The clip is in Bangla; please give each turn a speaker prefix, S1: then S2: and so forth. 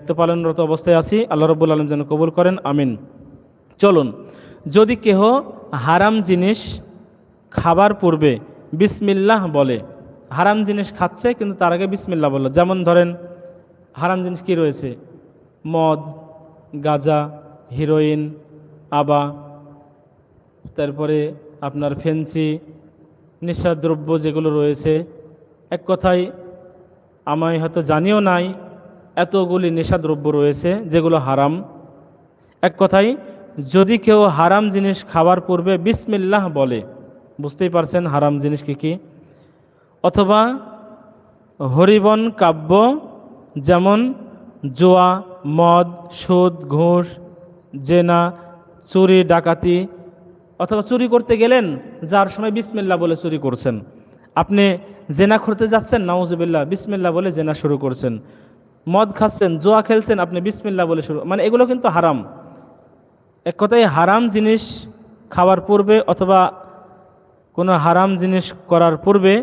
S1: দায়িত্ব পালনরত অবস্থায় আছি, আল্লাহ রাব্বুল আলামিন যেন কবুল করেন, আমিন। চলুন, যদি কেহ হারাম জিনিস খাবার পূর্বে বিসমিল্লাহ বলে, হারাম জিনিস খাচ্ছে কিন্তু তার আগে বিসমিল্লাহ বলল, যেমন ধরেন হারাম জিনিস কি রয়েছে, মদ, গাঁজা, হিরোইন, আবা, তারপরে আপনার ফেন্সি, নেশাদ্রব্য যেগুলো রয়েছে, এক কথায় আমি হয়তো জানিও নাই এতগুলি নেশাদ্রব্য রয়েছে যেগুলো হারাম। এক কথায় যদি কেউ হারাম জিনিস খাবার পূর্বে বিসমিল্লাহ বলে, বুঝতেই পারছেন হারাম জিনিস কি কি। অথবা হরিবন কাব্য, যেমন জুয়া, মদ, সুদ, ঘুষ, জেনা, চুরি, ডাকাতি, অথবা চুরি করতে গেলেন যার সময় বিসমিল্লাহ বলে চুরি করছেন। আপনি জেনা করতে যাচ্ছেন, নাউজুবিল্লাহ, বিসমিল্লাহ বলে জেনা শুরু করছেন। মদ খাচ্ছেন, জুয়া খেলছেন, আপনি বিসমিল্লাহ বলে শুরু, মানে এগুলো কিন্তু হারাম। এক কথায় হারাম জিনিস খাওয়ার পূর্বে অথবা কোনো হারাম জিনিস করার পূর্বে